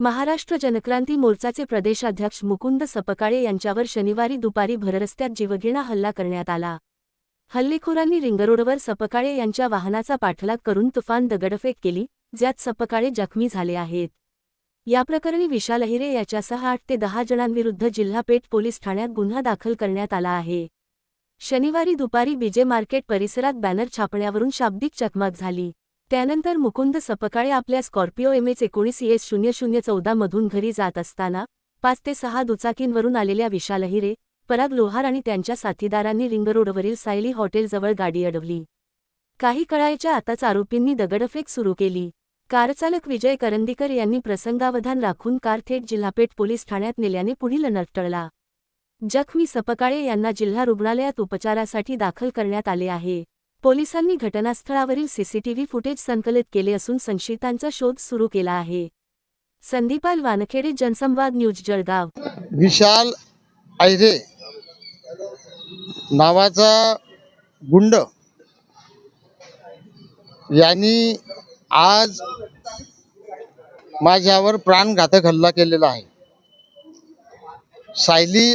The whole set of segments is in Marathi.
महाराष्ट्र जनक्रांती मोर्चाचे प्रदेशाध्यक्ष मुकुंद सपकाळे यांच्यावर शनिवारी दुपारी भररस्त्यात जीवघेणा हल्ला करण्यात आला। हल्लेखोरांनी रिंगरोडवर सपकाळे यांच्या वाहनाचा पाठलाग करून तुफान दगडफेक केली, ज्यात सपकाळे जखमी झाले आहेत। या प्रकरणी विशाल अहिरे याच्यासह 8 ते 10 जणांविरुद्ध जिल्हा पेठ पोलीस ठाण्यात गुन्हा दाखल करण्यात आला आहे। शनिवारी दुपारी बीजे मार्केट परिसरात बॅनर छापण्यावरून शाब्दिक चकमक झाली। त्यानंतर मुकुंद सपकाळे आपल्या स्कॉर्पिओ MH19ES0014 मधून घरी जात असताना 5 ते 6 दुचाकींवरून आलेल्या विशाल अहिरे, पराग लोहार आणि त्यांच्या साथीदारांनी रिंगरोडवरील सायली हॉटेलजवळ गाडी अडवली। काही कळायच्या आताच आरोपींनी दगडफेक सुरू केली। कारचालक विजय करंदीकर यांनी प्रसंगावधान राखून कार थेट जिल्हापेठ पोलीस ठाण्यात नेल्याने पुढील अनर्थ टळला। जखमी सपकाळे यांना जिल्हा रुग्णालयात उपचारासाठी दाखल करण्यात आले आहे। पोलिसांनी घटनास्थळावरील सीसीटीव्ही फुटेज संकलित केले असून संशयितांचा शोध सुरू केला आहे। संदीपाल वानखेडे, जनसंवाद न्यूज, जळगाव। विशाल अहिरे नावाचा गुंड यांनी आज माझ्यावर प्राणघातक हल्ला केलेला आहे। सायली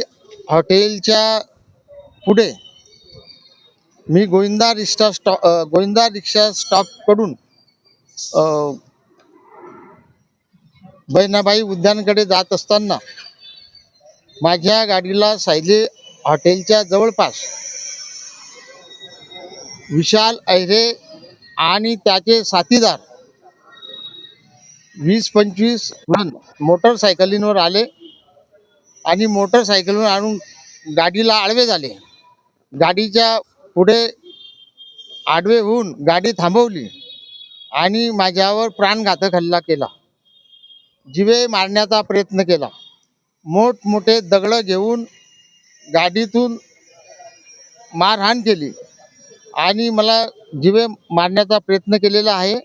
हॉटेलच्या पुढे मी गोविंदा रिक्षा स्टॉप कडून बहिणाबाई उद्यानकडे जात असताना माझ्या गाडीला सायली हॉटेलच्या जवळपास विशाल अहिरे आणि त्याचे साथीदार 20-25 जण मोटरसायकलींवर आले आणि मोटरसायकलवर आणून गाडीला आडवे झाले। गाडीच्या पुढे आडवे होऊन गाडी थांबवली आणि माझ्यावर प्राणघातक हल्ला केला। जीवे मारण्याचा प्रयत्न केला। मोठमोठे दगड घेऊन गाडीतून मारहाण केली आणि मला जीवे मारण्याचा प्रयत्न केलेला आहे।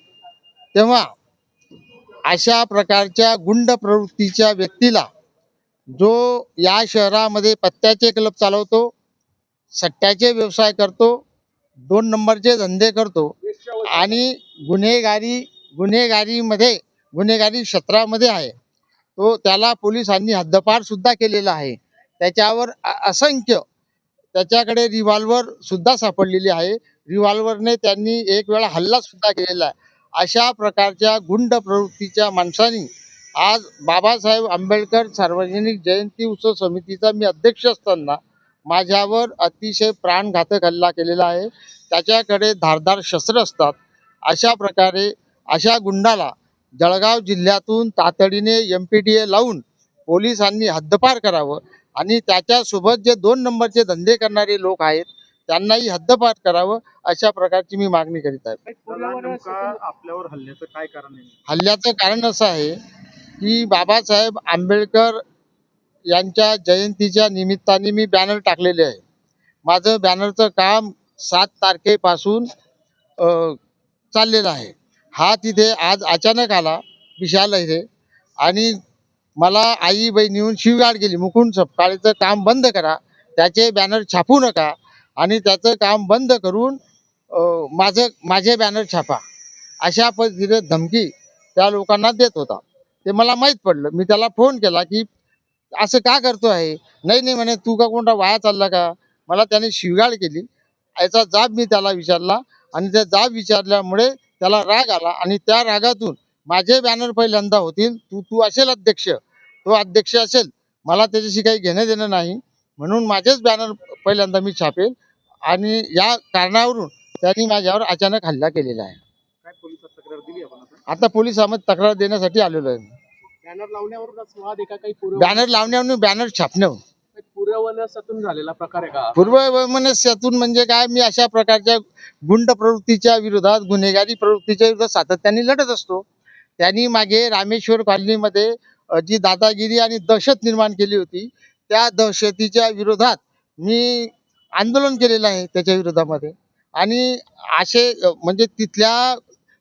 तेव्हा अशा प्रकारच्या गुंड प्रवृत्तीच्या व्यक्तीला, जो या शहरामध्ये पत्त्याचे क्लब चालवतो, सट्ट्याचे व्यवसाय करतो, 2 नंबरचे धंदे करतो आणि गुन्हेगारी क्षेत्रामध्ये आहे, तो त्याला पोलिसांनी हद्दपार सुद्धा केलेला आहे। त्याच्यावर असंख्य त्याच्याकडे रिव्हॉल्वर सुद्धा सापडलेली आहे। रिव्हॉल्वरने त्यांनी एक वेळा हल्ला सुद्धा केलेला आहे। अशा प्रकारच्या गुंड प्रवृत्तीच्या माणसांनी आज बाबासाहेब आंबेडकर सार्वजनिक जयंती उत्सव समितीचा मी अध्यक्ष असताना माझ्यावर अतिशय प्राणघातक हल्ला केलेला आहे। त्याच्याकडे धारदार शस्त्र असतात। अशा प्रकारे अशा गुंडाला जळगाव जिल्ह्यातून तातडीने MPDA लावून पोलिसांनी हद्दपार करावं आणि त्याच्यासोबत जे 2 नंबरचे धंदे करणारे लोक आहेत त्यांनाही हद्दपार करावं, अशा प्रकारची मी मागणी करीत आहे। आपल्यावर हल्ल्याचं काय कारण आहे? हल्ल्याचं कारण असं आहे की बाबासाहेब आंबेडकर यांच्या जयंतीच्या निमित्ताने मी बॅनर टाकलेले आहे। माझं बॅनरचं काम 7 तारखेपासून चाललेलं आहे। हा तिथे आज अचानक आला विशाल अहिरे आणि मला आई बहिणीहून शिवीगाळ केली, मुकुंद सपकाळेचं काम बंद करा, त्याचे बॅनर छापू नका आणि त्याचं काम बंद करून माझे बॅनर छापा, अशा पद्धतीने धमकी त्या लोकांना देत होता। ते मला माहीत पडलं। मी त्याला फोन केला की असं का करतो आहे? नाही म्हणे, तू का कोणता वाया चालला का? मला त्याने शिवीगाळ केली। याचा जाब मी त्याला विचारला आणि त्या जाब विचारल्यामुळे त्याला राग आला आणि त्या रागातून माझे बॅनर पहिल्यांदा होतील, तू असेल अध्यक्ष, तो अध्यक्ष असेल, मला त्याच्याशी काही घेणं देणं नाही, म्हणून माझेच बॅनर पहिल्यांदा मी छापेल आणि या कारणावरून त्यांनी माझ्यावर अचानक हल्ला केलेला आहे। काय पोलिसात तक्रार दिली आपण? आता पोलिसांमध्ये तक्रार देण्यासाठी आलेलो आहे। बॅनर लावण्यावरूनच वाद आहे का? काही बॅनर लावण्यावरून बॅनर छापणं पूर्ववनसातून झालेला प्रकार आहे का? पूर्ववैमनस्यातून म्हणजे काय, मी अशा प्रकारच्या गुंड प्रवृत्तीच्या विरोधात, गुन्हेगारी प्रवृत्तीच्या विरोधात सातत्याने लढत असतो। त्यांनी मागे रामेश्वर कॉलनीमध्ये जी दादागिरी आणि दहशत निर्माण केली होती, त्या दहशतीच्या विरोधात मी आंदोलन केलेलं आहे त्याच्या विरोधामध्ये। आणि असे म्हणजे तिथल्या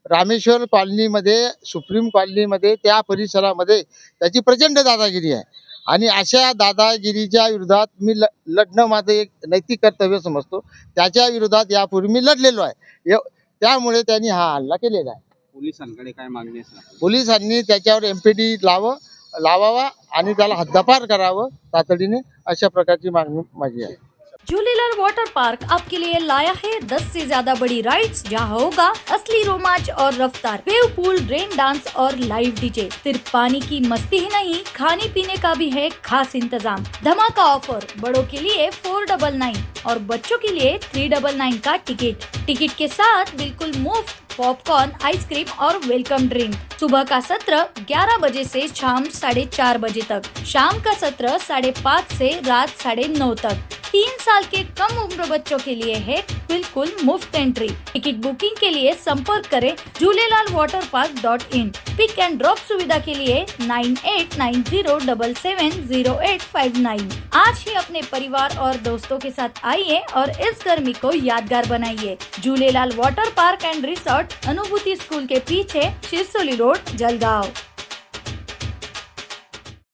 रामेश्वर कॉलनीमध्ये, सुप्रीम कॉलनीमध्ये, त्या परिसरामध्ये त्याची प्रचंड दादागिरी आहे आणि अशा दादागिरीच्या विरोधात मी लढणं माझं एक नैतिक कर्तव्य समजतो। त्याच्या विरोधात यापूर्वी मी लढलेलो आहे, त्यामुळे त्यांनी हा हल्ला केलेला आहे। पोलिसांकडे काय मागणी आहे? पोलिसांनी त्याच्यावर MPD लावं लावावा आणि त्याला हद्दपार करावं तातडीने, अशा प्रकारची मागणी माझी आहे. झूलेलाल वाटर पार्क आपके लिए लाया है 10 से ज्यादा बड़ी राइड्स, जहां होगा असली रोमांच और रफ्तार, वेव पूल, रेन डांस और लाइव डीजे। सिर्फ पानी की मस्ती ही नहीं, खाने पीने का भी है खास इंतजाम। धमाका ऑफर, बड़ों के लिए 499 और बच्चों के लिए 399 का टिकट के साथ बिल्कुल मुफ्त पॉपकॉर्न, आइसक्रीम और वेलकम ड्रिंक। सुबह का सत्र 11 बजे से शाम 4:30 बजे तक, शाम का सत्र 5:30 से रात 9:30 तक। 3 साल के कम उम्र बच्चों के लिए है बिल्कुल मुफ्त एंट्री। टिकट बुकिंग के लिए संपर्क करें jhulelalwaterpark.in। पिक एंड ड्रॉप सुविधा के लिए 9890770859। आज ही अपने परिवार और दोस्तों के साथ आइए और इस गर्मी को यादगार बनाइए। Jhulelal water park end resort, अनुभूति स्कूल के पीछे, शिरसोली रोड, जलगांव।